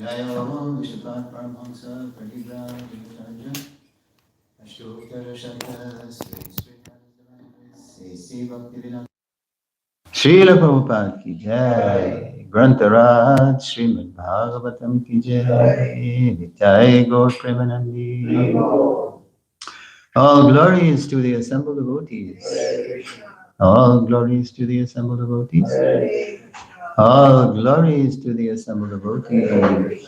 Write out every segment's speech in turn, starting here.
Jaya Vishwapat Paramhamsa Pradibra Vinutaja Ashtokara Shaka Sri Sri Bhaktivedanta Srila Prabhupada ki jai, Grantaraj Srimad Bhagavatam ki jai, Nitai Gaur Premanandi. All glories to the assembled devotees. All glories to the assembled devotees. All glories to the assembled devotees.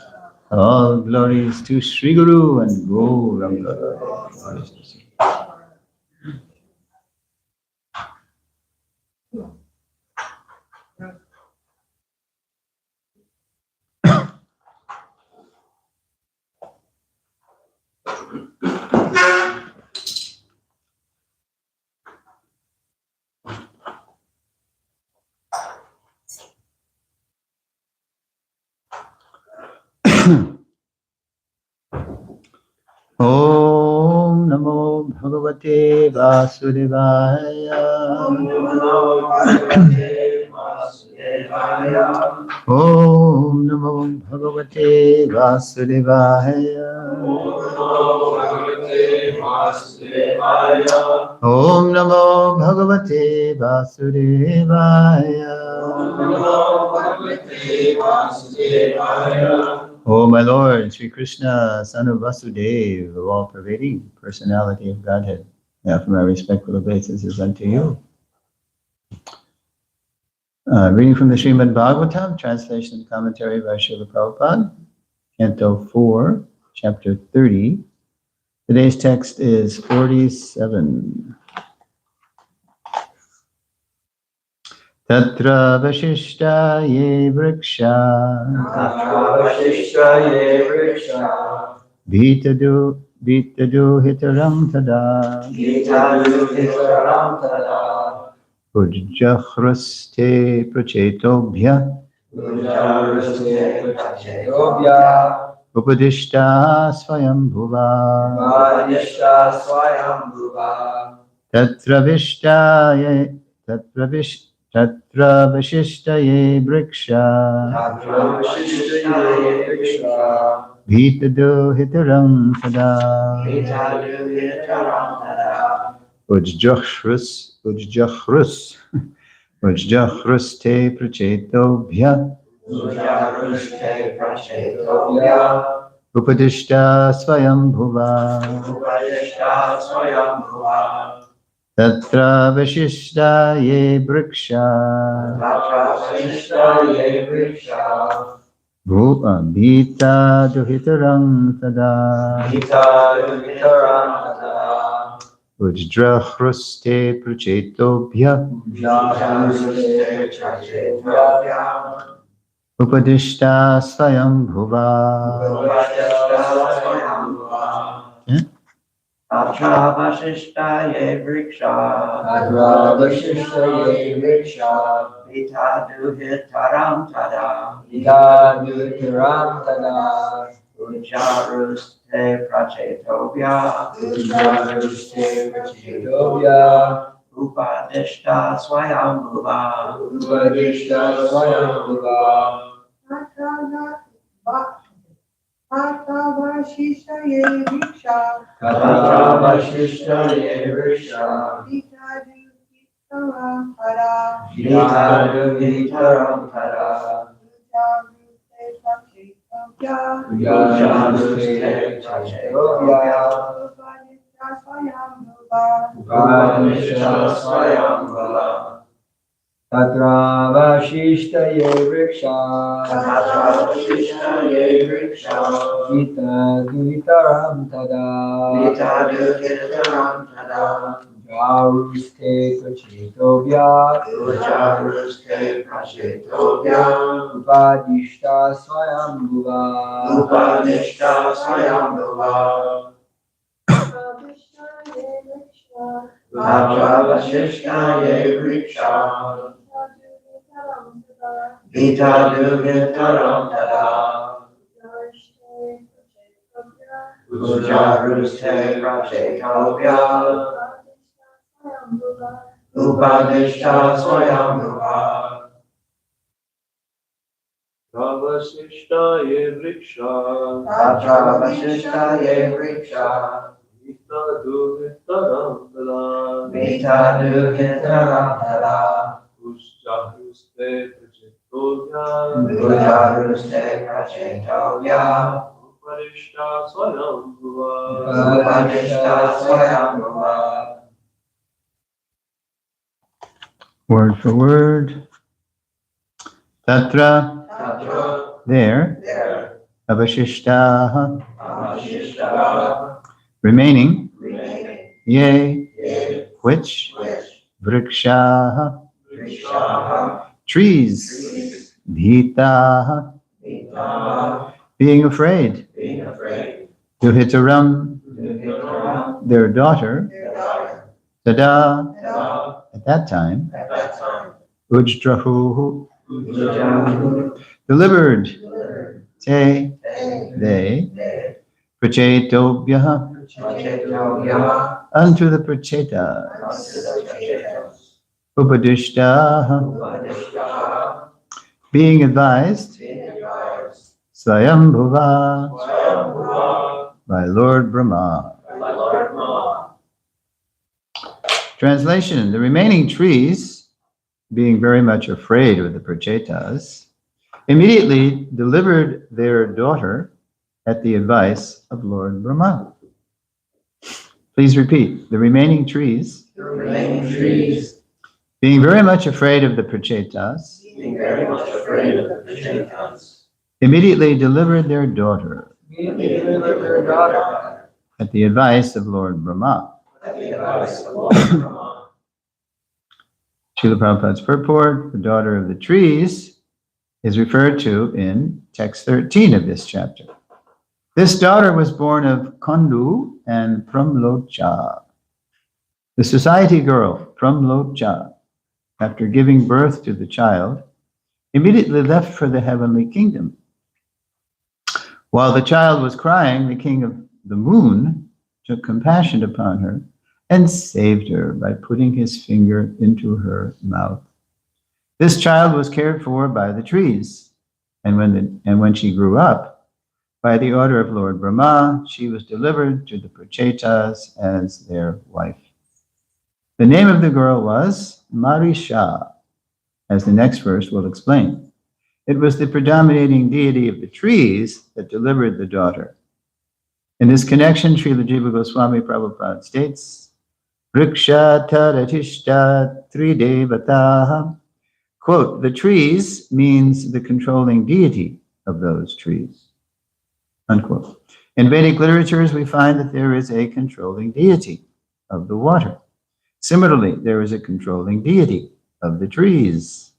All glories to Sri Guru and Gauranga. Om Namo Bhagavate Vasudevaya. Om Namo Bhagavate Vasudevaya. Om Namo Bhagavate Vasudevaya. Om Namo Bhagavate Vasudevaya. O my Lord, Sri Krishna, son of Vasudeva, the all-pervading personality of Godhead, now from our respectful obeisances unto you. Reading from the Srimad Bhagavatam, translation and commentary by Srila Prabhupada, Canto 4, Chapter 30. Today's text is 47. Tatra Vashishta Ye Vriksha Vitadu Hitaram Tada Ujjahraste Prachetobhya Upadishta Swayambhuva Tatra Vashishtaye Vriksha Vitadu Hitaram Tada Ujjahruste Prachetobhya Upadishta Swayambhuva Tatra Vashishtaye Vriksha Bhita Duhitaram Tada Ujjahruste Prachetobhya Upadishta Swayambhuva. Atra Vashishtaye Vriksha Vita Duhitaram Tada Ujjaruste Prachetobhya Upadishta Swayambhuva Tatra Vashishtaye Vriksha Vita Duhitaram Pada Ujjaruste Prachetobhya Upadishta Swayambhuva Tatra Vashishtaye Vriksha Vita Duhitaram Tada Ujjaruste Prachetobhya Upadishta Swayambhuva Tatra Vashishtaye Vriksha Vita Duhitaram Tada Ujjaruste Prachetobhya Upadishta Swayambhuva Vasishtaye vriksha. Tatra Vasishtaye Vriksha. Vita duvitaram dada. Vita Dukitaram Tada. Ushjahuste prachitovya. Buddharuste Prachetovya. Uparishta swayam bhuva. Upanishta Swayambhuva. Word for word. Tatra, Tatra there, there. avashishtaha, Avashishta. remaining, Remaining. ye, Ye. which, Which. vrikshaha, Vrikshaha. trees, Trees. bhitaha, Vita. being afraid, Being afraid. duhitaram, Dukitaram. their daughter, Their daughter. tada, Tada. at that time, At that time. ujdrahuhu, Ujjahu. delivered, Delivered. te, They. they, They. prachetobhyaha, Prachetovya. unto the Unto prachetas, the Prachetas. upadishtaha, Upanishta. being advised, Being advised. swayambhuva, Swayambhuva. by Lord Brahma. By Lord Brahma. Translation: the remaining trees, being very much afraid of the prachetas, immediately delivered their daughter at the advice of Lord Brahma. Please repeat. The remaining trees, The remaining trees, being very much afraid of the prachetas, being very much afraid of the Prachetas, immediately delivered their daughter immediately delivered their daughter at the advice of Lord Brahma. at the advice of Lord Brahma. Srila Prabhupada's purport, the daughter of the trees, is referred to in text 13 of this chapter. This daughter was born of Kandu and Pramlocha. The society girl, Pramlocha, after giving birth to the child, immediately left for the heavenly kingdom. While the child was crying, the king of the moon took compassion upon her and saved her by putting his finger into her mouth. This child was cared for by the trees, and when she grew up, by the order of Lord Brahma, she was delivered to the Prachetas as their wife. The name of the girl was Marisha, as the next verse will explain. It was the predominating deity of the trees that delivered the daughter. In this connection, Srila Jiva Goswami Prabhupada states, Vriksha taratishta tridevataha. Quote, the trees means the controlling deity of those trees. Unquote. In Vedic literatures, we find that there is a controlling deity of the water. Similarly, there is a controlling deity of the trees.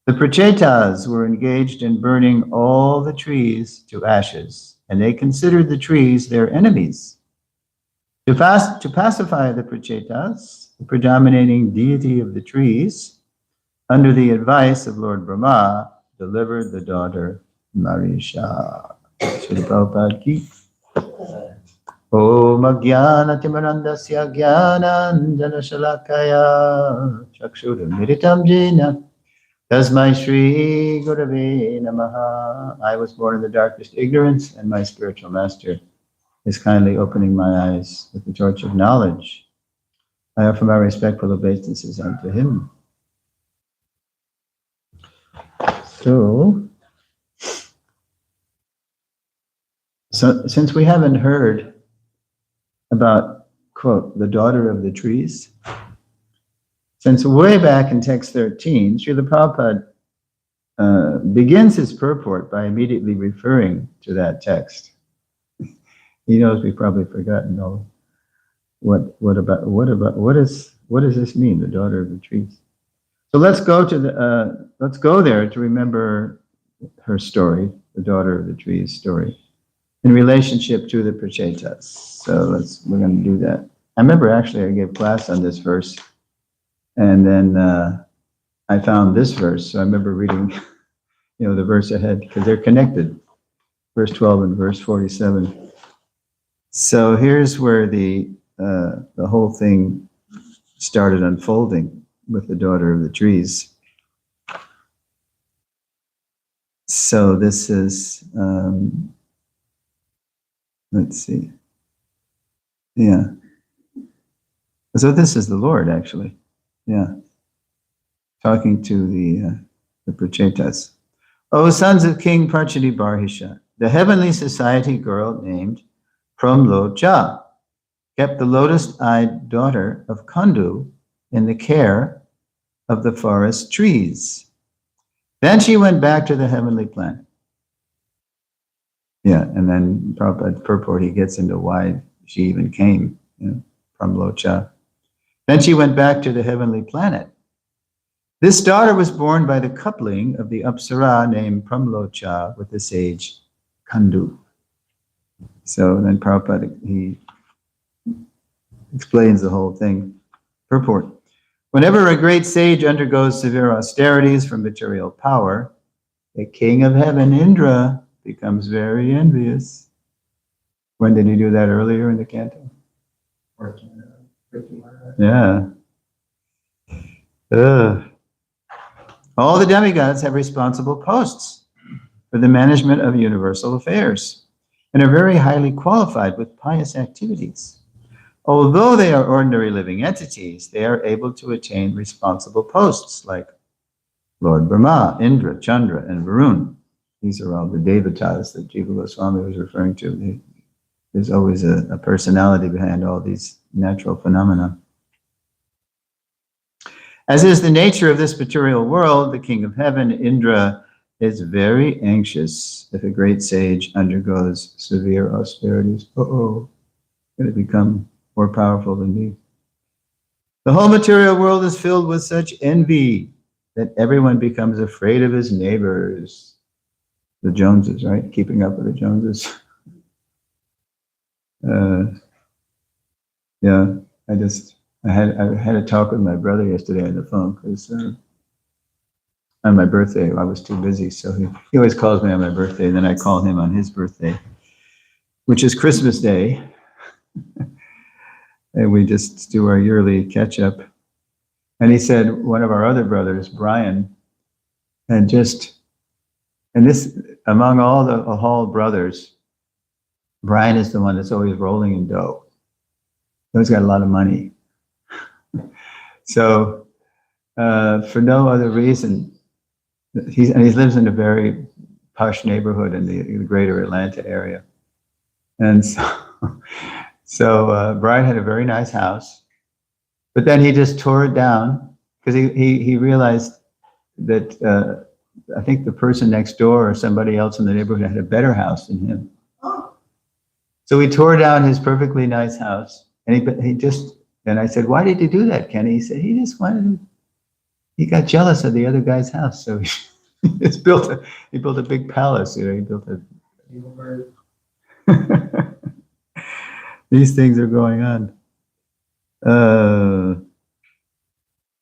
The Prachetas were engaged in burning all the trees to ashes, and they considered the trees their enemies. To pacify the Prachetas, the predominating deity of the trees, under the advice of Lord Brahma, delivered the daughter Marisha. Srila Prabhupada ki. Om Ajnana Timarandasya Jnananjana Shalakaya Chakshurumiritam Jena Tasmai Shri Gurave Namaha. I was born in the darkest ignorance, and my spiritual master is kindly opening my eyes with the torch of knowledge. I offer my respectful obeisances unto him. So since we haven't heard about, quote, the daughter of the trees, since way back in text 13, Srila Prabhupada begins his purport by immediately referring to that text. He knows we've probably forgotten all. What does this mean, the daughter of the trees? So let's go there to remember her story, the daughter of the trees story, in relationship to the Prachetas. So we're going to do that. I remember actually I gave class on this verse, and then I found this verse. So I remember reading, the verse ahead, because they're connected, verse 12 and verse 47. So here's where the whole thing started unfolding with the daughter of the trees. So this is, let's see. Yeah. So this is the Lord, actually. Yeah. Talking to the Prachetas. O sons of King Parchati Barhisha, the heavenly society girl named Pramlocha kept the lotus-eyed daughter of Kandu in the care of the forest trees. Then she went back to the heavenly planet. Yeah, and then Prabhupada purport, he gets into why she even came, from Locha. Then she went back to the heavenly planet. This daughter was born by the coupling of the Apsara named Pramlocha with the sage Kandu. So then Prabhupada, he explains the whole thing. Purport. Whenever a great sage undergoes severe austerities for material power, the king of heaven, Indra, becomes very envious. When did he do that? Earlier in the canto? Yeah. All the demigods have responsible posts for the management of universal affairs and are very highly qualified with pious activities. Although they are ordinary living entities, they are able to attain responsible posts like Lord Brahma, Indra, Chandra, and Varun. These are all the devatas that Jiva Goswami was referring to. There's always a personality behind all these natural phenomena. As is the nature of this material world, the king of heaven, Indra, is very anxious if a great sage undergoes severe austerities. Going to become more powerful than me. The whole material world is filled with such envy that everyone becomes afraid of his neighbors. The Joneses, right? Keeping up with the Joneses. Yeah, I had a talk with my brother yesterday on the phone because on my birthday I was too busy, so he always calls me on my birthday, and then I call him on his birthday, which is Christmas Day, and we just do our yearly catch up. And he said one of our other brothers, Brian, and this among all the Hall brothers, Brian is the one that's always rolling in dough. He's got a lot of money. So for no other reason, he lives in a very posh neighborhood in the greater Atlanta area. And so Brian had a very nice house, but then he just tore it down because he realized that I think the person next door or somebody else in the neighborhood had a better house than him. So he tore down his perfectly nice house, and I said, "Why did you do that, Kenny?" He said, he got jealous of the other guy's house, so he built a big palace. He built a. These things are going on.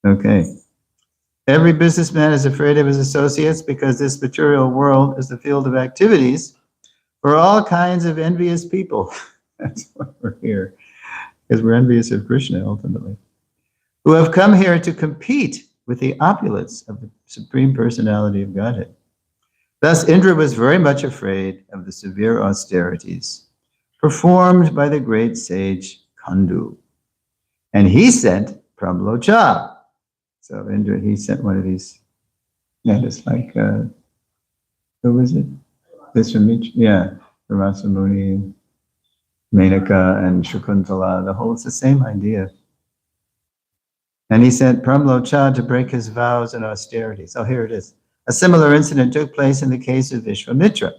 Okay. Every businessman is afraid of his associates because this material world is the field of activities for all kinds of envious people. That's why we're here, because we're envious of Krishna ultimately, who have come here to compete with the opulence of the Supreme Personality of Godhead. Thus, Indra was very much afraid of the severe austerities performed by the great sage Kandu. And he sent Pramlocha. So Indra, he sent one of these, it's like, who was it? Vishwamitra, yeah, Rasamuni, Menaka, and Shakuntala, it's the same idea. And he sent Pramlocha to break his vows and austerities. Oh, here it is. A similar incident took place in the case of Vishwamitra.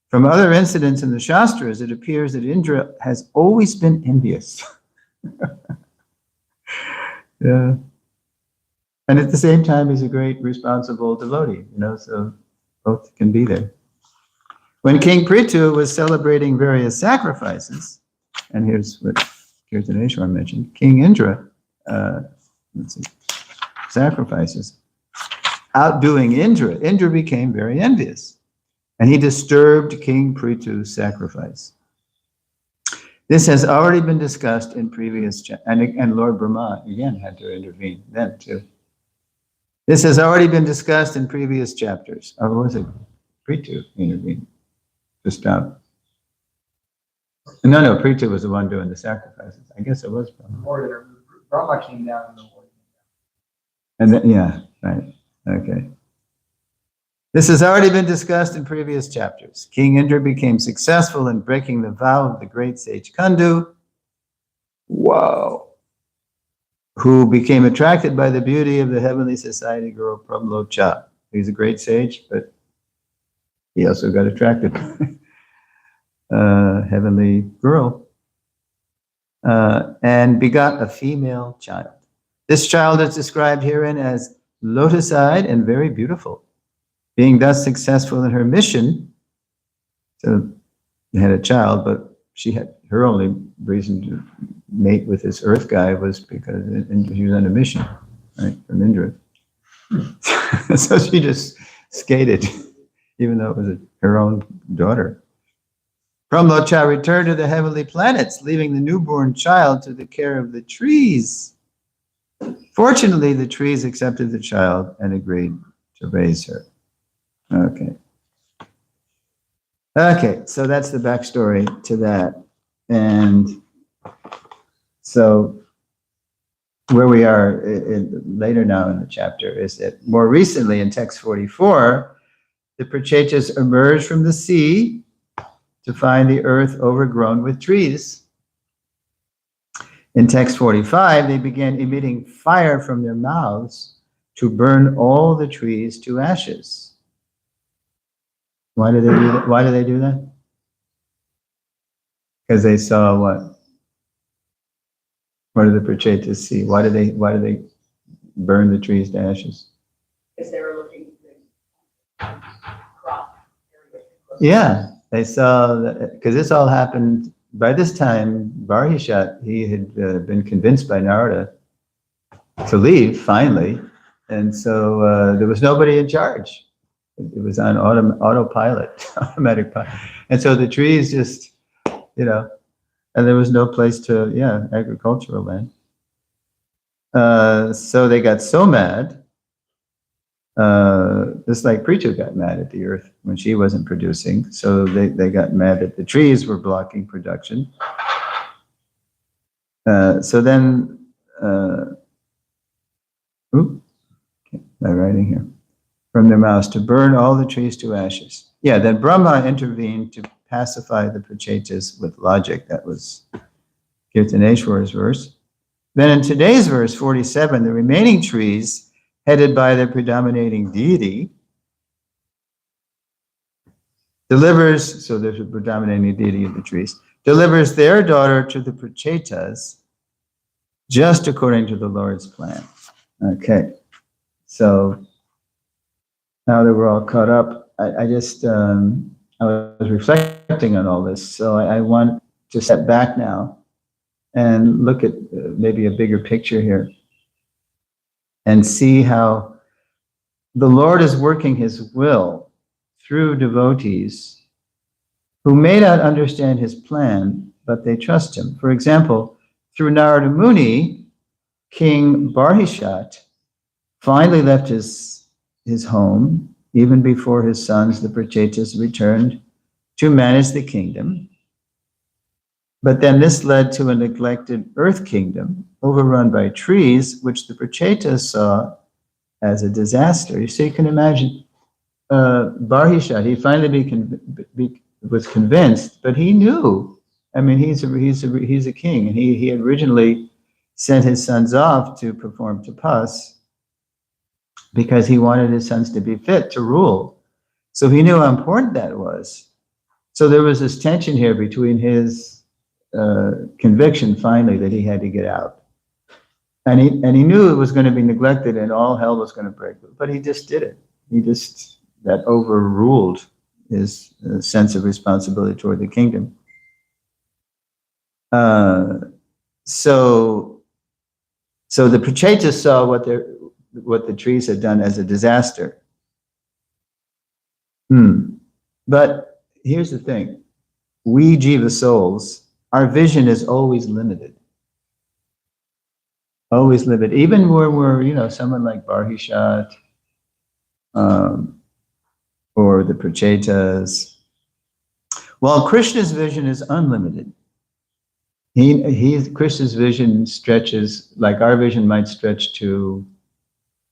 From other incidents in the Shastras, it appears that Indra has always been envious. Yeah. And at the same time, he's a great responsible devotee, so both can be there. When King Prithu was celebrating various sacrifices, and here's what Kirtaneshwar mentioned, King Indra, sacrifices, outdoing Indra became very envious, and he disturbed King Prithu's sacrifice. This has already been discussed in previous, and Lord Brahma again had to intervene then too. This has already been discussed in previous chapters. Or was it Prithu intervened to stop. No, Prithu was the one doing the sacrifices. I guess it was Brahma. Brahma came down and the Lord came down. And then, yeah, right. Okay. This has already been discussed in previous chapters. King Indra became successful in breaking the vow of the great sage Kandu. Wow. Who became attracted by the beauty of the heavenly society girl Pramlocha. He's a great sage, but he also got attracted by a heavenly girl. And begot a female child. This child is described herein as lotus-eyed and very beautiful. Being thus successful in her mission, so they had a child, but she had her only reason to mate with this earth guy was because she was on a mission, right, from Indra. So she just skated, even though it was her own daughter. Pramlocha returned to the heavenly planets, leaving the newborn child to the care of the trees. Fortunately, the trees accepted the child and agreed to raise her. Okay, so that's the backstory to that. And so where we are later now in the chapter is that more recently in text 44, the Prachetas emerged from the sea to find the earth overgrown with trees. In text 45, they began emitting fire from their mouths to burn all the trees to ashes. Why do they do that? Why do they do that? Because they saw what? What do the Prachetas see? Why do they burn the trees to ashes? Because they were looking to crop areas. Yeah, they saw that, because this all happened by this time. Barhishat, he had been convinced by Narada to leave finally, and so there was nobody in charge. It was on autopilot, automatic pilot, and so the trees just, and there was no place to, agricultural land. So they got so mad, just like Prithu got mad at the earth when she wasn't producing. So they got mad that the trees were blocking production. So then, my writing here. From their mouths to burn all the trees to ashes. Yeah, then Brahma intervened to pacify the Prachetas with logic. That was Kirtaneshwar's verse. Then in today's verse 47, the remaining trees, headed by the predominating deity, delivers, so there's a predominating deity of the trees, delivers their daughter to the Prachetas just according to the Lord's plan. Okay, so now that we're all caught up, I just, I was reflecting on all this, so I want to step back now and look at maybe a bigger picture here and see how the Lord is working his will through devotees who may not understand his plan, but they trust him. For example, through Narada Muni, King Barhishat finally left his home, even before his sons, the Prachetas, returned to manage the kingdom. But then this led to a neglected earth kingdom overrun by trees, which the Prachetas saw as a disaster. So you can imagine Barhishat, he finally was convinced, but he knew. I mean, he's a king, and he had originally sent his sons off to perform tapas because he wanted his sons to be fit to rule. So he knew how important that was. So there was this tension here between his conviction finally that he had to get out. And he knew it was going to be neglected and all hell was going to break. But he just did it. That overruled his sense of responsibility toward the kingdom. So the Prachetas saw what the trees had done as a disaster. But here's the thing. We Jiva souls, our vision is always limited. Always limited. Even where we're, someone like Barhishat, or the prachetas. While Krishna's vision is unlimited. Krishna's vision stretches, like our vision might stretch to,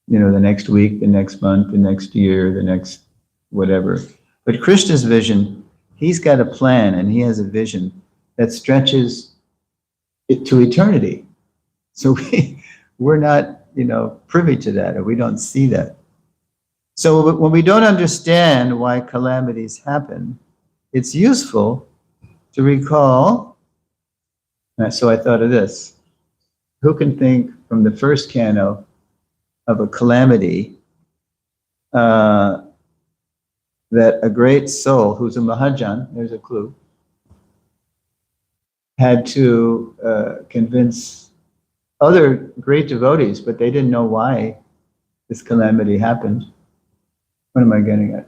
the next week, the next month, the next year, the next whatever. But Krishna's vision, he's got a plan and he has a vision that stretches it to eternity. So we're not, privy to that, or we don't see that. So when we don't understand why calamities happen, it's useful to recall. So I thought of this. Who can think from the first canto of a calamity that a great soul, who's a Mahajan, there's a clue, had to convince other great devotees, but they didn't know why this calamity happened. What am I getting at?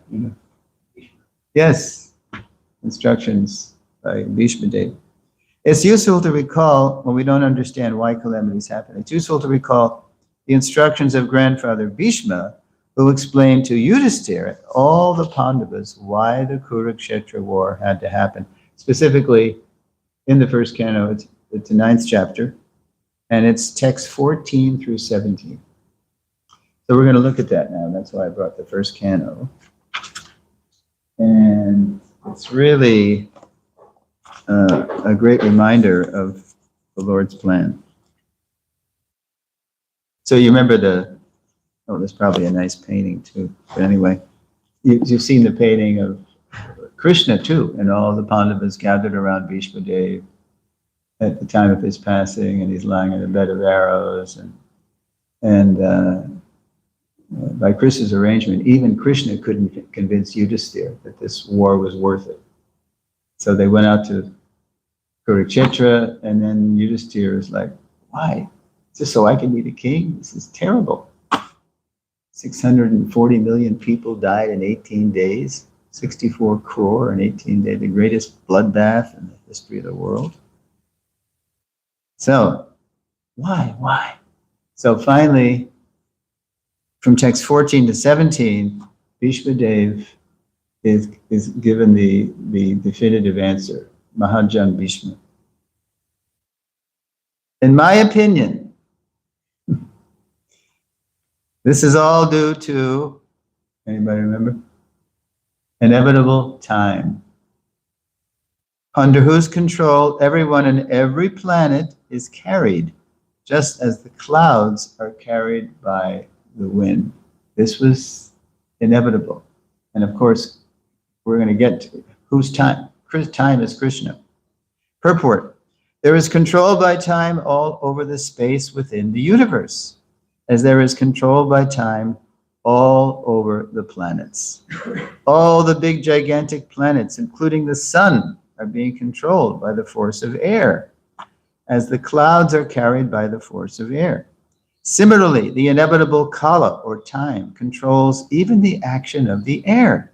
Yes, instructions by Bhishma Dev. It's useful to recall, when we don't understand why calamities happen, it's useful to recall the instructions of grandfather Bhishma, who explained to Yudhisthira, all the Pandavas, why the Kurukshetra war had to happen. Specifically, in the first canto, it's the 9th chapter, and it's text 14 through 17. So we're going to look at that now. That's why I brought the first canto. And it's really a great reminder of the Lord's plan. So you remember there's probably a nice painting too. But anyway, you've seen the painting of Krishna too, and all the Pandavas gathered around Bhishma Dev at the time of his passing, and he's lying in a bed of arrows, and by Krishna's arrangement, even Krishna couldn't convince Yudhisthira that this war was worth it. So they went out to Kurukshetra, and then Yudhisthira is like, why? Just so I can be the king? This is terrible. 640 million people died in 18 days, 64 crore in 18 days, the greatest bloodbath in the history of the world. So, why? So finally, from text 14 to 17, Bhishma Dev is given the definitive answer, Mahajan Bhishma. In my opinion, this is all due to, anybody remember? Inevitable time, under whose control everyone and every planet is carried, just as the clouds are carried by the wind. This was inevitable. And of course, we're going to get to whose time. Time is Krishna. Purport. There is control by time all over the space within the universe, as there is control by time all over the planets. All the big gigantic planets, including the sun, are being controlled by the force of air, as the clouds are carried by the force of air. Similarly, the inevitable kala, or time, controls even the action of the air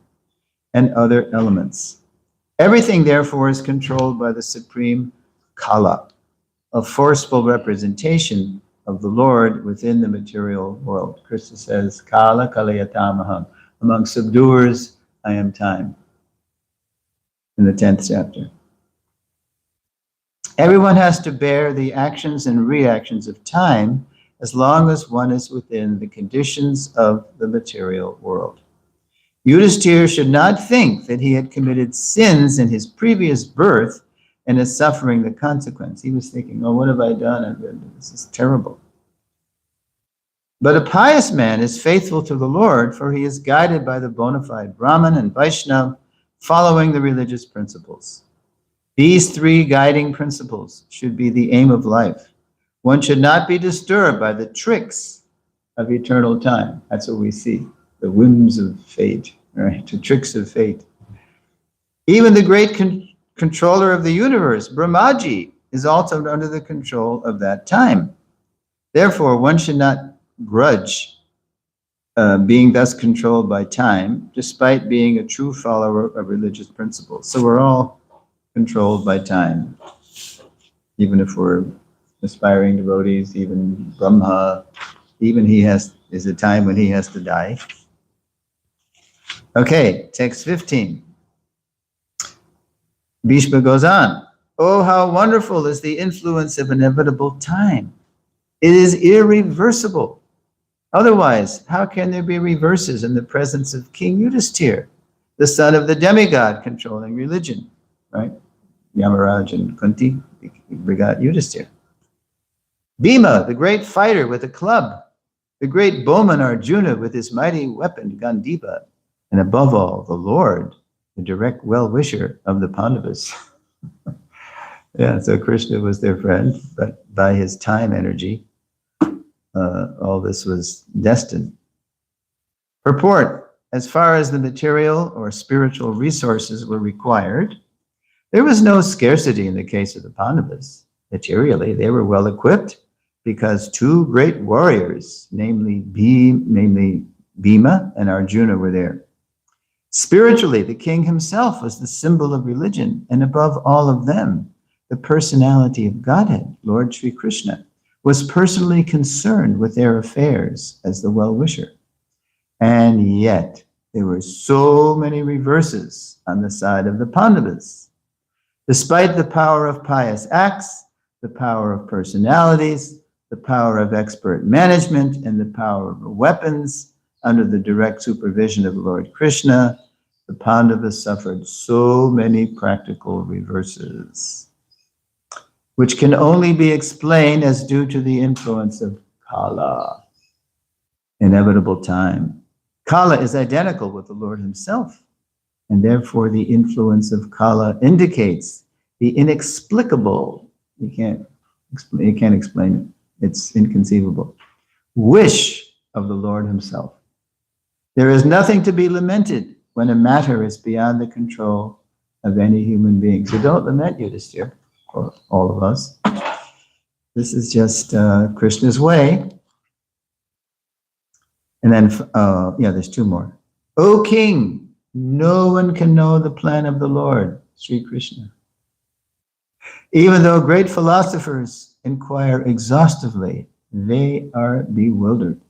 and other elements. Everything, therefore, is controlled by the supreme kala, a forceful representation of the Lord within the material world. Krishna says, Kala Kalayatamaham. Among subduers, I am time. In the 10th chapter. Everyone has to bear the actions and reactions of time as long as one is within the conditions of the material world. Yudhisthira should not think that he had committed sins in his previous birth and is suffering the consequence. He was thinking, oh, what have I done? This is terrible. But a pious man is faithful to the Lord, for he is guided by the bona fide Brahman and Vaishnava, following the religious principles. These three guiding principles should be the aim of life. One should not be disturbed by the tricks of eternal time. That's what we see, the whims of fate, right? The tricks of fate. Even the great controller of the universe, Brahmaji, is also under the control of that time. Therefore, one should not grudge being thus controlled by time, despite being a true follower of religious principles. So we're all controlled by time, even if we're aspiring devotees, even Brahma, even is a time when he has to die. Okay, text 15. Bhishma goes on. Oh, how wonderful is the influence of inevitable time. It is irreversible. Otherwise, how can there be reverses in the presence of King Yudhisthira, the son of the demigod controlling religion, right? Yamaraj and Kunti begot Yudhisthira. Bhima, the great fighter with a club, the great bowman Arjuna with his mighty weapon Gandiva, and above all, the Lord, the direct well-wisher of the Pandavas. Yeah, so Krishna was their friend, but by his time energy, all this was destined. Purport, as far as the material or spiritual resources were required, there was no scarcity in the case of the Pandavas. Materially, they were well equipped because two great warriors, namely Bhima and Arjuna, were there. Spiritually, the king himself was the symbol of religion, and above all of them, the personality of Godhead, Lord Sri Krishna, was personally concerned with their affairs as the well-wisher. And yet, there were so many reverses on the side of the Pandavas. Despite the power of pious acts, the power of personalities, the power of expert management, and the power of weapons, under the direct supervision of Lord Krishna, the Pandavas suffered so many practical reverses, which can only be explained as due to the influence of Kala, inevitable time. Kala is identical with the Lord himself, and therefore the influence of Kala indicates the inexplicable, you can't explain it, it's inconceivable, wish of the Lord himself. There is nothing to be lamented when a matter is beyond the control of any human being. So don't lament Yudhisthira, or all of us. This is just Krishna's way. And then, there's two more. O King, no one can know the plan of the Lord, Sri Krishna. Even though great philosophers inquire exhaustively, they are bewildered.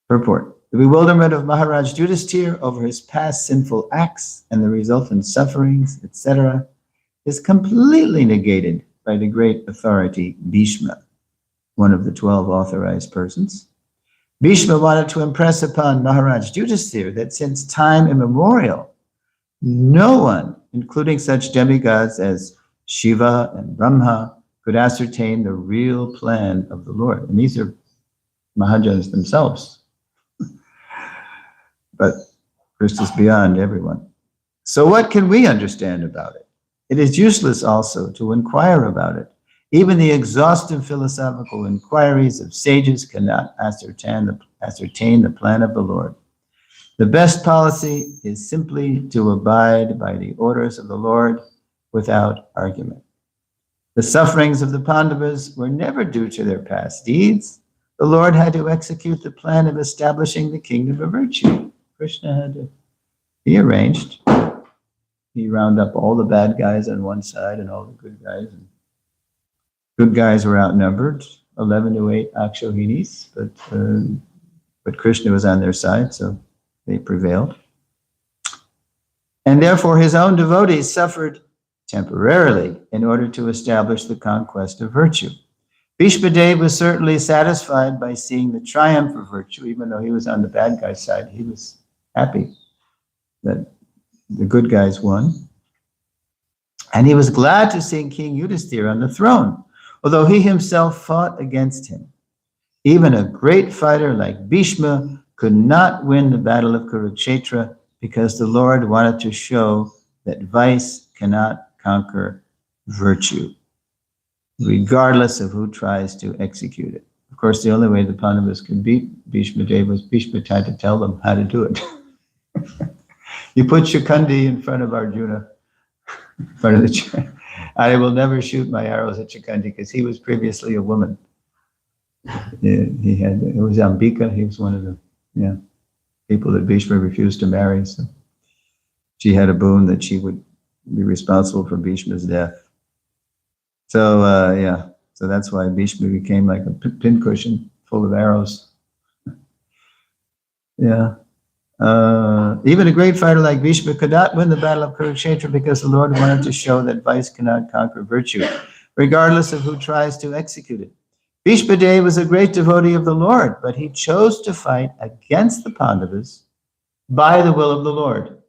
Purport. The bewilderment of Maharaj Yudhisthira over his past sinful acts and the resultant sufferings, etc., is completely negated by the great authority Bhishma, one of the 12 authorized persons. Bhishma wanted to impress upon Maharaj Yudhisthira that since time immemorial, no one, including such demigods as Shiva and Brahma, could ascertain the real plan of the Lord. And these are Mahajans themselves. But Krishna is beyond everyone. So what can we understand about it? It is useless also to inquire about it. Even the exhaustive philosophical inquiries of sages cannot ascertain the plan of the Lord. The best policy is simply to abide by the orders of the Lord without argument. The sufferings of the Pandavas were never due to their past deeds. The Lord had to execute the plan of establishing the kingdom of virtue. Krishna had to, he arranged. He round up all the bad guys on one side and all the good guys. And good guys were outnumbered, 11-8 Akshohinis, but Krishna was on their side, so they prevailed. And therefore his own devotees suffered temporarily in order to establish the conquest of virtue. Bhishma Dev was certainly satisfied by seeing the triumph of virtue, even though he was on the bad guy's side. He was happy that the good guys won. And he was glad to see King Yudhisthira on the throne, although he himself fought against him. Even a great fighter like Bhishma could not win the battle of Kurukshetra because the Lord wanted to show that vice cannot conquer virtue, regardless of who tries to execute it. Of course, the only way the Pandavas could beat Bhishma Dev was Bhishma tried to tell them how to do it. You put Shikandi in front of Arjuna, in front of the chair. I will never shoot my arrows at Shikandi because he was previously a woman. It was Ambika, he was one of the people that Bhishma refused to marry. So she had a boon that she would be responsible for Bhishma's death. So so that's why Bhishma became like a pincushion full of arrows. Yeah. Even a great fighter like Bhishma could not win the battle of Kurukshetra because the Lord wanted to show that vice cannot conquer virtue, regardless of who tries to execute it. Bhishma Dev was a great devotee of the Lord, but he chose to fight against the Pandavas by the will of the Lord.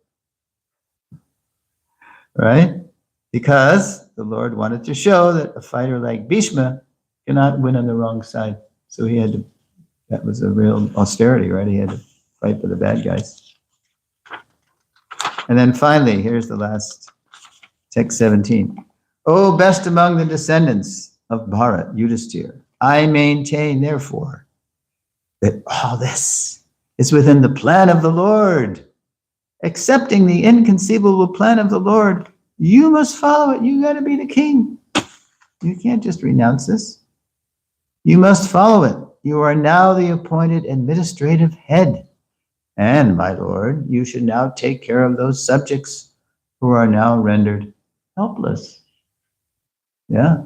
Right? Because the Lord wanted to show that a fighter like Bhishma cannot win on the wrong side. So he had to, that was a real austerity, right? He had to fight for the bad guys. And then finally, here's the last, text 17. O best among the descendants of Bharat, Yudhisthira, I maintain, therefore, that all this is within the plan of the Lord. Accepting the inconceivable plan of the Lord, you must follow it. You got to be the king. You can't just renounce this. You must follow it. You are now the appointed administrative head. And, my Lord, you should now take care of those subjects who are now rendered helpless. Yeah.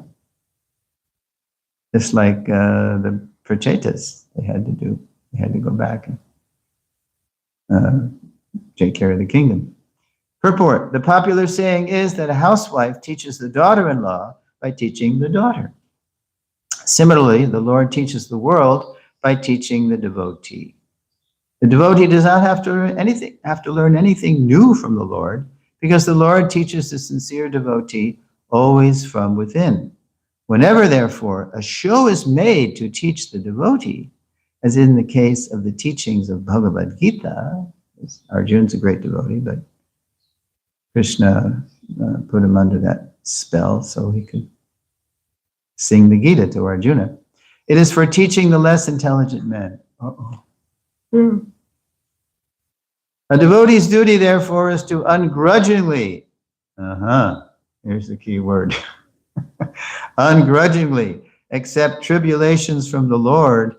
Just like the Prachetas, they had to go back and take care of the kingdom. Purport. The popular saying is that a housewife teaches the daughter-in-law by teaching the daughter. Similarly, the Lord teaches the world by teaching the devotee. The devotee does not have to learn anything new from the Lord, because the Lord teaches the sincere devotee always from within. Whenever, therefore, a show is made to teach the devotee, as in the case of the teachings of Bhagavad Gita, Arjuna's a great devotee, but Krishna put him under that spell so he could sing the Gita to Arjuna. It is for teaching the less intelligent men. A devotee's duty, therefore, is to ungrudgingly, here's the key word, ungrudgingly accept tribulations from the Lord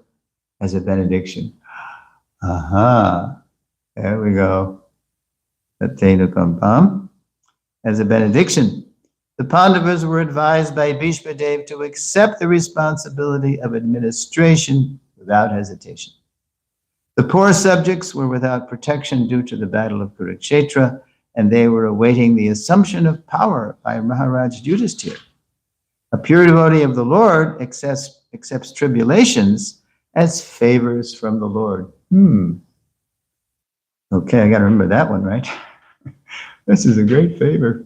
as a benediction. There we go. As a benediction. The Pandavas were advised by Bhishma Dev to accept the responsibility of administration without hesitation. The poor subjects were without protection due to the battle of Kurukshetra, and they were awaiting the assumption of power by Maharaj Yudhisthira. A pure devotee of the Lord accepts tribulations as favors from the Lord. Okay, I got to remember that one, right? This is a great favor.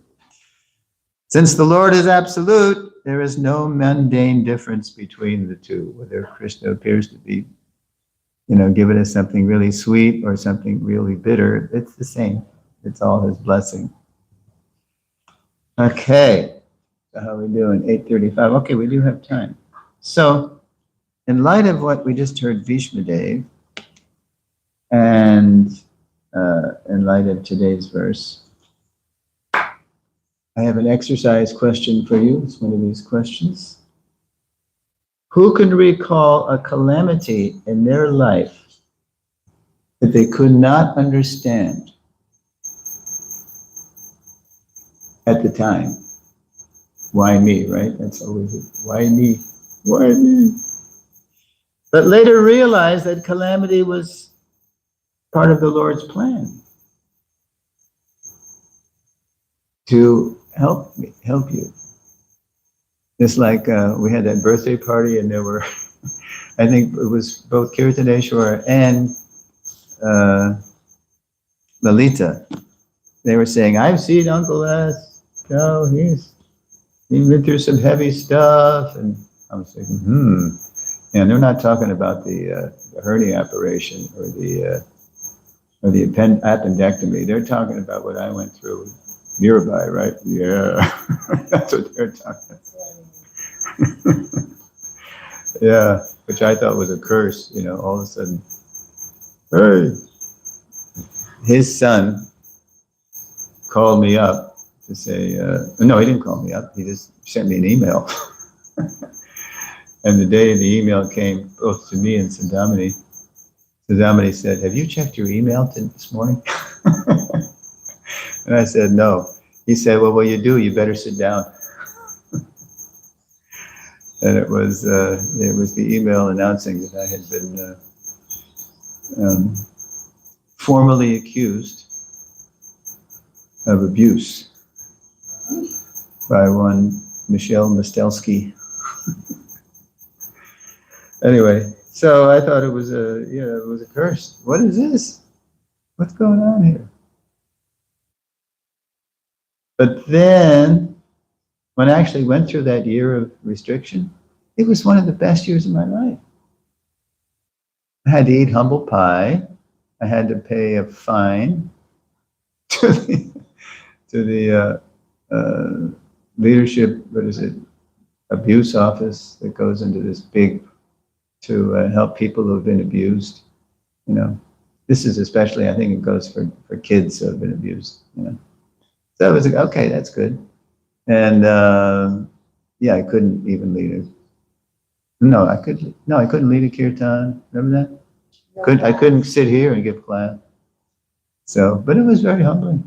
Since the Lord is absolute, there is no mundane difference between the two, whether Krishna appears to be, giving us something really sweet or something really bitter. It's the same. It's all his blessing. Okay, so how are we doing? 8:35. Okay, we do have time. So, in light of what we just heard Bhishma Dev, and in light of today's verse, I have an exercise question for you. It's one of these questions. Who can recall a calamity in their life that they could not understand at the time? Why me, right? That's always it. Why me? Why me? But later realized that calamity was part of the Lord's plan to help you. Just like we had that birthday party, and there were, I think it was both Kirtaneshwar and Lalita. They were saying, I've seen Uncle S. He's been through some heavy stuff. And I was thinking, And they're not talking about the hernia operation or the appendectomy. They're talking about what I went through with Mirabai, right? Yeah, that's what they're talking about. Yeah, which I thought was a curse, all of a sudden. Hey, his son called me up to say, no, he didn't call me up. He just sent me an email. And the day the email came both to me and Sundamini said, have you checked your email this morning? And I said, no. He said, well, what you do, you better sit down. And it was the email announcing that I had been formally accused of abuse by one Michelle Mastelsky. Anyway, so I thought it was a curse. What is this? What's going on here? But then, when I actually went through that year of restriction, it was one of the best years of my life. I had to eat humble pie. I had to pay a fine to the leadership, abuse office that goes into this big, to help people who have been abused. This is especially, I think it goes for kids who have been abused. So I was like, okay, that's good. And I couldn't even lead I couldn't lead a kirtan. Remember that? I couldn't sit here and give class. So, but it was very humbling.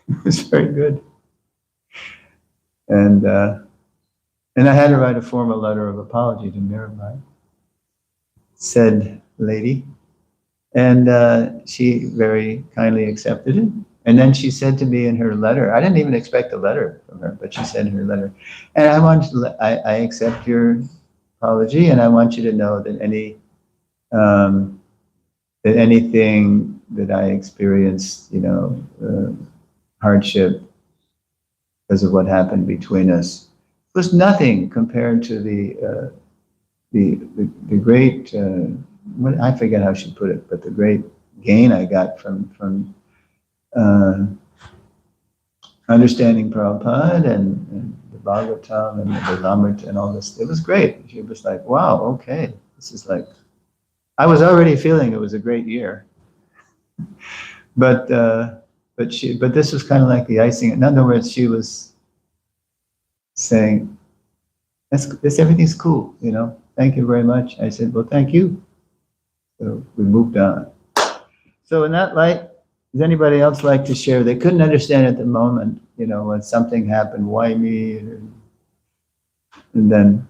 It was very good. And I had to write a formal letter of apology to Mirabai, said lady, and she very kindly accepted it. And then she said to me in her letter, I didn't even expect a letter from her, but she said in her letter, and I accept your apology, and I want you to know that anything that I experienced, hardship because of what happened between us, was nothing compared to the great, I forget how she put it, but the great gain I got from understanding Prabhupada and the Bhagavatam and the Bhagavatam and all this. It was great. She was like, wow, okay. This is like, I was already feeling it was a great year. But this was kind of like the icing. In other words, she was saying, this everything's cool, Thank you very much. I said, well, thank you. So we moved on. So in that light, does anybody else like to share? They couldn't understand at the moment, when something happened, why me? But then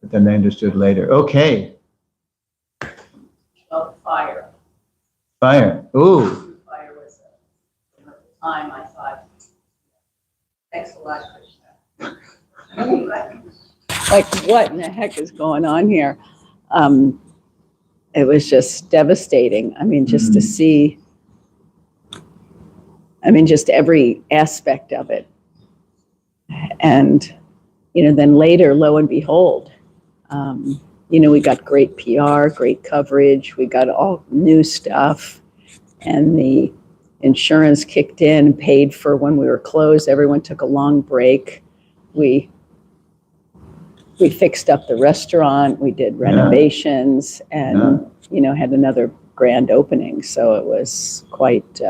they understood later. Okay. Well, fire. Fire. Ooh. Fire was, at the time I thought, thanks a lot, Krishna. Like, what in the heck is going on here? It was just devastating. I mean, just to see, just every aspect of it. And, then later, lo and behold, we got great PR, great coverage. We got all new stuff. And the insurance kicked in, paid for when we were closed. Everyone took a long break. We fixed up the restaurant. We did renovations and, had another grand opening. So it was quite,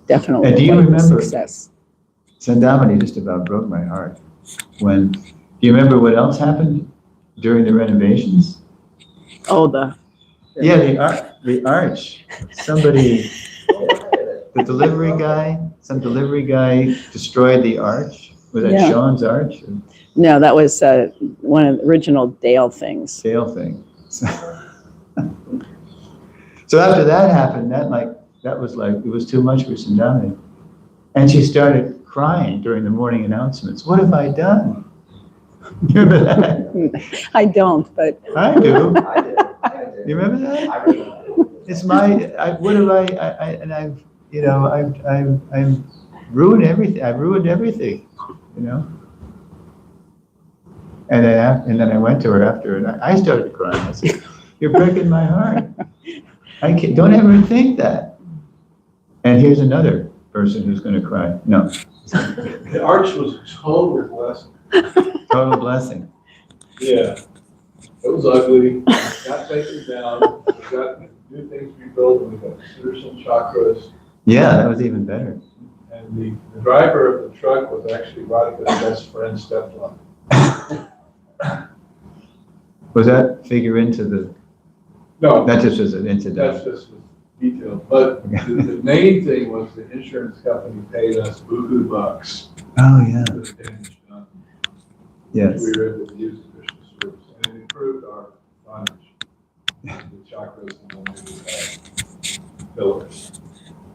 definitely And do you quite a remember, success. Sandamani just about broke my heart. Do you remember what else happened during the renovations? Oh, the arch. Somebody, some delivery guy destroyed the arch. Was that Sean's arch? No, that was one of the original Dale things. Dale thing. So after that happened, it was too much for Sandamani. And she started crying during the morning announcements. What have I done? You remember that? I don't, but I do. I did. You remember that? I remember. It's I've ruined everything. I've ruined everything, And then I went to her after, and I started crying. I said, "You're breaking my heart. Don't ever think that." And here's another person who's going to cry. No. The arch was a total blessing. Total blessing. Yeah. It was ugly. Got taken down. We got new things rebuilt. We got Suresvara chakras. Yeah, that was even better. And the driver of the truck was actually Radhika's best friend's stepfather. Was that figure into the? No. That just was an That's incident. just detailed. But the main thing was the insurance company paid us boohoo bucks Oh yeah. for the damage done. Yes. We were able to use additional service, and it improved our tonnage, the chakras and the we had. pillars.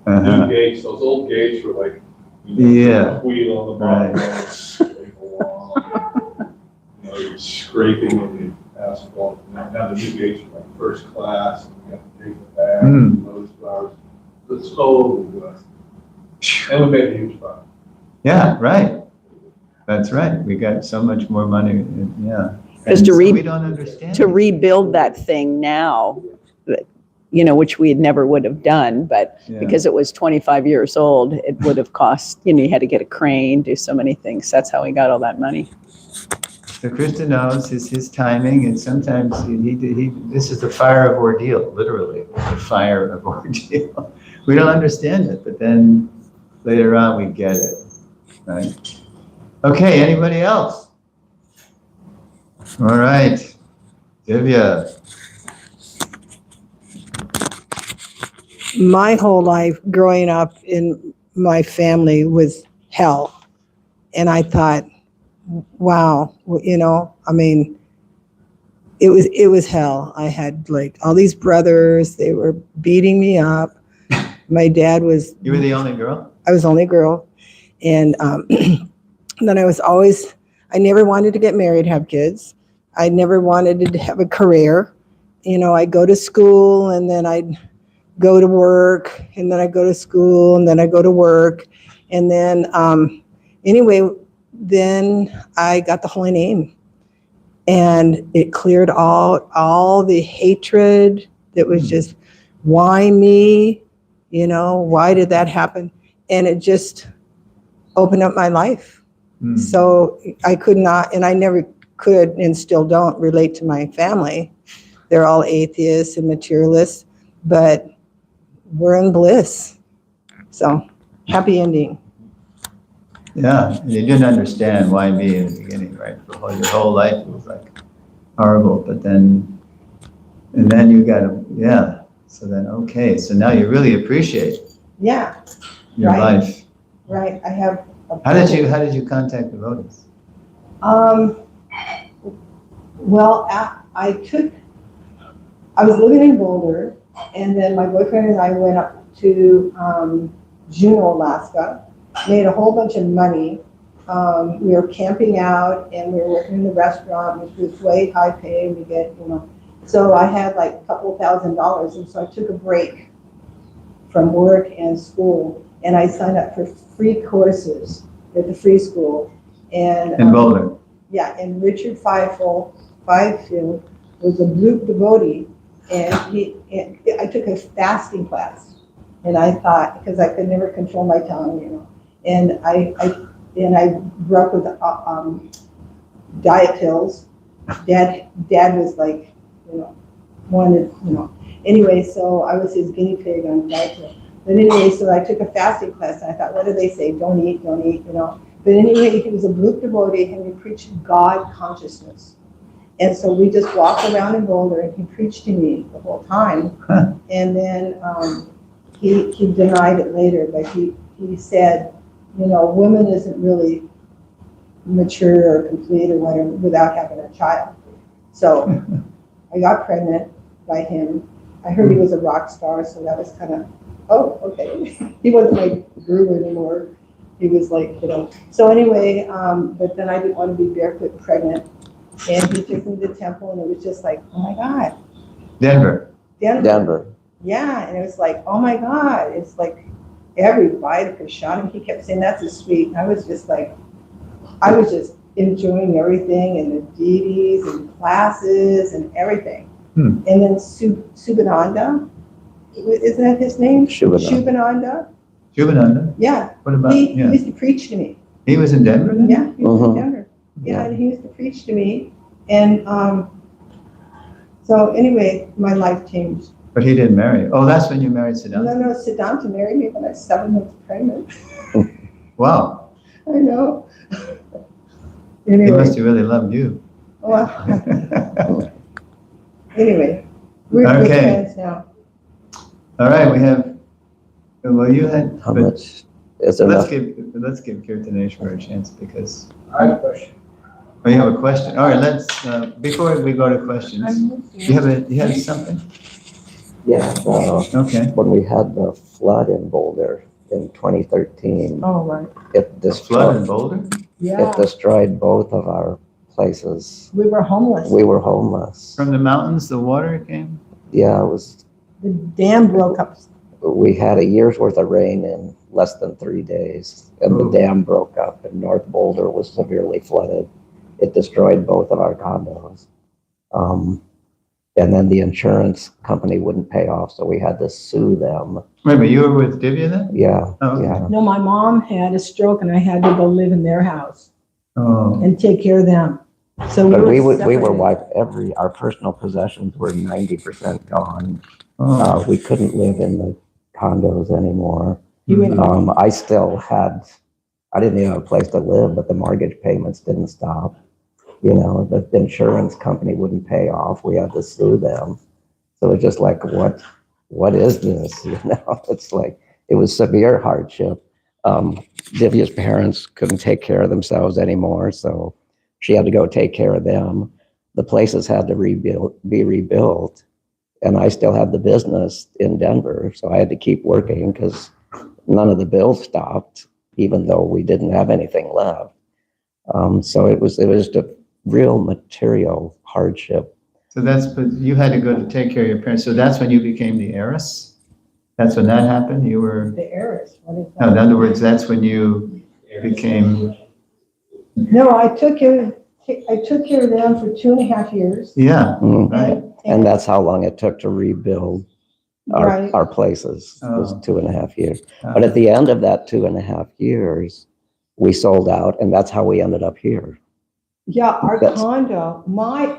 Uh-huh. New gates, those old gates were like, Yeah. wheel on the bottom. Right. They go along. You're scraping in the asphalt. And now the new gates are like first class. And you have to take it back. Mm. Those flowers. It's so good. And we made a huge profit. Yeah, right. That's right. We got so much more money. Yeah. Because And to so re- we don't understand. To rebuild that thing now, which we never would have done, but Yeah. because it was 25 years old, it would have cost, you had to get a crane, do so many things. That's how we got all that money. So Krista knows his timing, and sometimes this is the fire of ordeal, literally, the fire of ordeal. We don't understand it, but then later on we get it, right? Okay, anybody else? All right, Divya. My whole life growing up in my family was hell. And I thought, wow, I mean, it was hell. I had like all these brothers, they were beating me up. My dad was, You were the only girl? I was only a girl. And then I never wanted to get married, have kids. I never wanted to have a career. I'd go to school and then I'd go to work, and then I go to school, and then I go to work. And then, anyway, then I got the holy name. And it cleared all the hatred that was just, why me? Why did that happen? And it just opened up my life. Mm. So I could not, and I never could and still don't relate to my family. They're all atheists and materialists, but we're in bliss. So happy ending. Yeah, and you didn't understand why me in the beginning, right? For your whole life it was like horrible, but then you got to, yeah. So then, okay, so now you really appreciate Yeah, your Right. life. right. I have. How did you contact the devotees? Well, I was living in Boulder, and then my boyfriend and I went up to Juneau, Alaska, made a whole bunch of money. We were camping out, and we were working in the restaurant, which was way high pay. We get, so I had like a couple $1,000, and so I took a break from work and school, and I signed up for free courses at the free school. And In Boulder? yeah, and Richard Fifield was a blue devotee, and I took a fasting class, and I thought, because I could never control my tongue, and I grew up with diet pills. Dad was like, wanted, anyway, so I was his guinea pig on diet pills. But anyway, so I took a fasting class, and I thought, what do they say? Don't eat, But anyway, he was a blue devotee, and he preached God consciousness. And so we just walked around in Boulder, and he preached to me the whole time. Huh. And then he denied it later, but he said, woman isn't really mature or complete or whatever without having a child. So I got pregnant by him. I heard he was a rock star, so that was kind of, oh, okay. He wasn't my guru anymore. He was like, So anyway, but then I didn't want to be barefoot and pregnant. And he took me to the temple, and it was just like, oh my God. Denver. Denver. Yeah, and it was like, oh my God. It's like every bite of his shot, and he kept saying, that's a sweet. And I was just enjoying everything, and the deities and classes and everything. Hmm. And then Subhananda, isn't that his name? Shubhananda. Jubananda? Yeah. What about, He yeah. used to preach to me. He was in Denver then? Yeah, he was in Mhm. Denver. Yeah, and he used to preach to me. And so anyway, my life changed. But he didn't marry. Oh, that's when you married Siddhanta? No, Siddhanta married me when I was 7 months pregnant. Wow. I know. He Anyway, must have really loved you. well, anyway, we're good Okay. friends now. All right, we have, well, you had, How but much is let's enough? give Kirtaneshwar a chance because, I have a question. oh, you have a question? All right, let's, before we go to questions, you have something? Yeah, Okay. when we had the flood in Boulder in 2013, Oh, right. it Flood in destroyed, Boulder? Yeah, it destroyed both of our places. we were homeless. We were homeless. From the mountains, the water came? Yeah, it was, The dam broke up. we had a year's worth of rain in less than 3 days, and the Oh. dam broke up, and North Boulder was severely flooded. It destroyed both of our condos. And then the insurance company wouldn't pay off, so we had to sue them. Wait, but you were with Divya then? Yeah, Oh, okay. yeah. No, my mom had a stroke and I had to go live in their house Oh, and take care of them. So But we were were separated. wiped, our personal possessions were 90% gone. oh, We couldn't live in the condos anymore. You went- I still had, I didn't even have a place to live, but the mortgage payments didn't stop. You know, the insurance company wouldn't pay off. We had to sue them. So it's just like, what is this? You know, it's like, it was severe hardship. Divya's parents couldn't take care of themselves anymore, so she had to go take care of them. The places had to be rebuilt, and I still had the business in Denver, so I had to keep working because none of the bills stopped, even though we didn't have anything left. So it was just a real material hardship. so but you had to go to take care of your parents. So that's when you became the heiress? That's when that happened? You were, The heiress. What is no, in that? other words, that's when you became, No, I took care of them for 2.5 years. yeah, Mm. right. And that's how long it took to rebuild Right. our places, was Oh. 2.5 years. But at the end of that 2.5 years, we sold out, and that's how we ended up here. Yeah, our That's- condo, my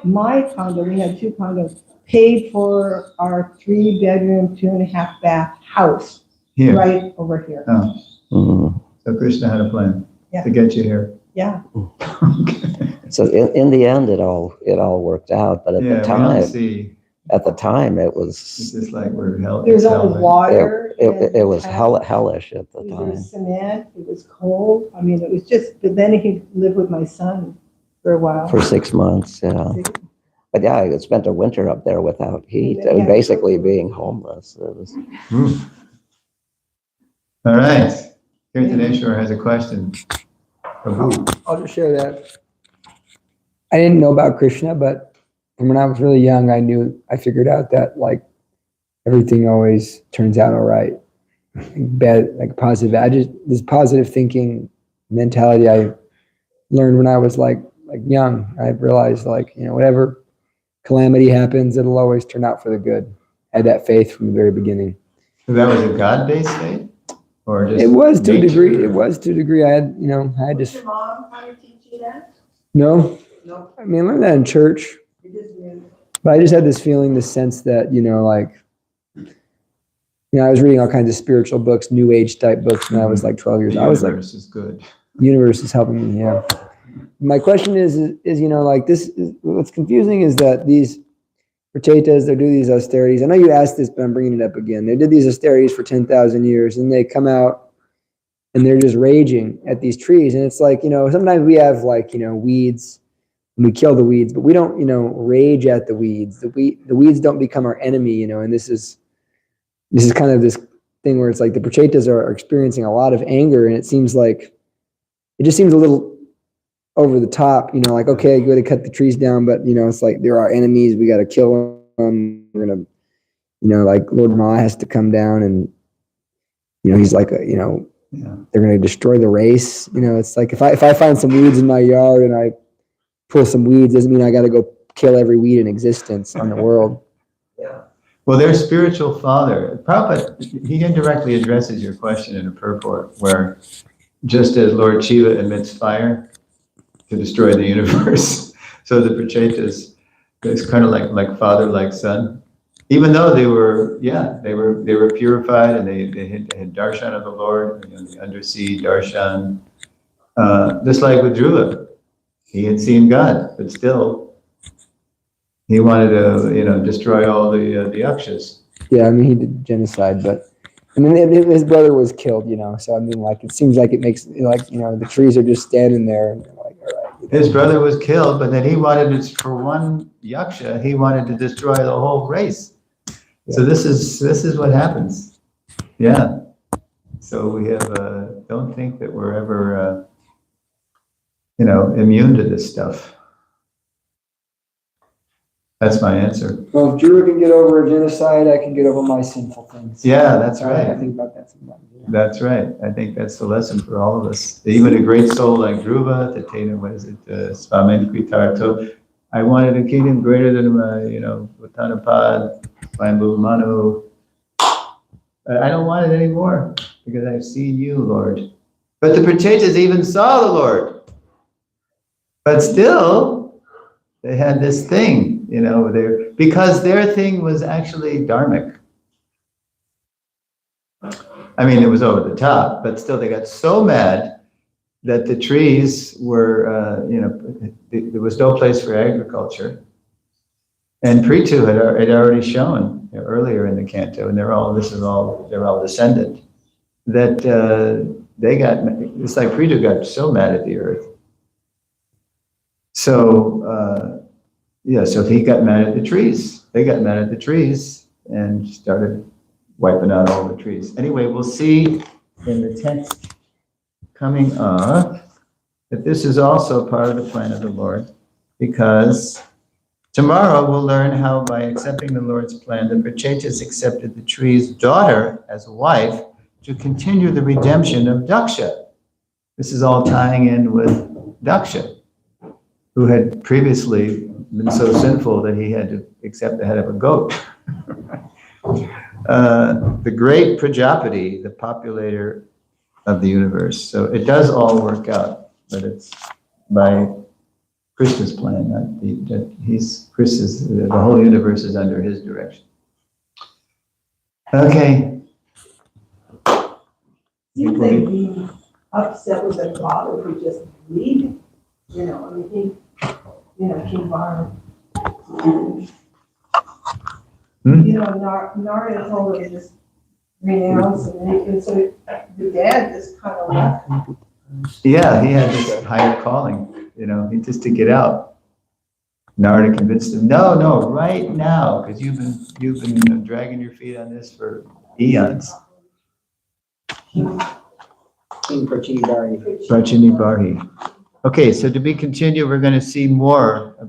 condo, we had 2 condos, paid for our 3-bedroom, 2.5 bath house Here, right over here. oh, Mhm. so Krishna had a plan Yeah. to get you here. Yeah, Okay. So in the end, it all worked out. But Yeah, we don't see, at the time, it it's was just like we're hell. there's it's only hell, water. it was in the house. hellish at the There time. was cement, it was cold. I mean, it was just, but then he lived with my son for a while. For 6 months, yeah. But yeah, I spent a winter up there without heat, Yeah. basically being homeless. It was, Hmm. All right, Kirtaneshwar has a question. Prabhu. I'll just share that. I didn't know about Krishna, but from when I was really young, I figured out that like everything always turns out all right. Bad, like positive. This positive thinking mentality I learned when I was like young. I realized like, whatever calamity happens, it'll always turn out for the good. I had that faith from the very beginning. So that was a God-based faith? Or just It was to a nature? degree. It was to a degree. I had just Your mom, how to teach you that? no. No. I mean, I learned that in church. It is But I just had this feeling, this sense that, I was reading all kinds of spiritual books, new age type books when I was like 12 years The old. I was like, universe is good. universe is helping me, yeah. My question is what's confusing is that these Prachetas, they do these austerities. I know you asked this, but I'm bringing it up again. They did these austerities for 10,000 years, and they come out and they're just raging at these trees. And it's like, sometimes we have weeds, and we kill the weeds, but we don't, rage at the weeds. The weeds don't become our enemy, and this is kind of this thing where it's like the Prachetas are experiencing a lot of anger, and it just seems a little over the top, like, okay, go to cut the trees down, but it's like they're our enemies, we got to kill them. We're gonna, like Lord Ma has to come down, and he's like, Yeah. they're gonna destroy the race. It's like if I find some weeds in my yard and I pull some weeds, doesn't mean I got to go kill every weed in existence on the world. Well, their spiritual father, Prabhupada, he indirectly addresses your question in a purport where just as Lord Shiva emits fire to destroy the universe, so the Prachetas, it's kind of like father, like son. Even though they were purified and they had darshan of the Lord, the undersea darshan, just like with Dhruva, he had seen God, but still he wanted to, destroy all the yakshas. Yeah, I mean, he did genocide, but I mean, his brother was killed, so I mean, like, it seems like it makes, the trees are just standing there, and they're like, all right. His brother was killed, but then he wanted for one yaksha, he wanted to destroy the whole race. So this is what happens. Yeah. So we have, don't think that we're ever, immune to this stuff. That's my answer. Well, if Drew can get over a genocide, I can get over my sinful things. Yeah, that's I right. think about that sometimes. Yeah. That's right. I think that's the lesson for all of us. Even a great soul like Dhruva, Tatena, what is it, Svamen Kritarto. I wanted a kingdom greater than my, Vattanapad, Swayambhu Manu. I don't want it anymore because I've seen you, Lord. But the Prachetas even saw the Lord. But still, they had this thing, because their thing was actually dharmic. I mean, it was over the top, but still they got so mad that the trees were, there was no place for agriculture. And Prithu had already shown earlier in the canto, and they're all descendant, that it's like Prithu got so mad at the earth. So, so he got mad at the trees. They got mad at the trees and started wiping out all the trees. Anyway, we'll see in the text coming up that this is also part of the plan of the Lord, because tomorrow we'll learn how by accepting the Lord's plan, the Prachetas accepted the tree's daughter as a wife to continue the redemption of Daksha. This is all tying in with Daksha, who had previously been so sinful that he had to accept the head of a goat. The great Prajapati, the populator of the universe. So it does all work out, but it's by Krishna's plan, the whole universe is under his direction. Okay. Seems they'd be upset with their father for just leaving, King Varna. Narada told him to just renounce, and so the dad just kind of left. Yeah, he had this higher calling, he just to get out. Narada convinced him, no, right now, because you've been dragging your feet on this for eons. King Prachini Bari. Prachini Barhi. Okay, so to be continued, we're going to see more about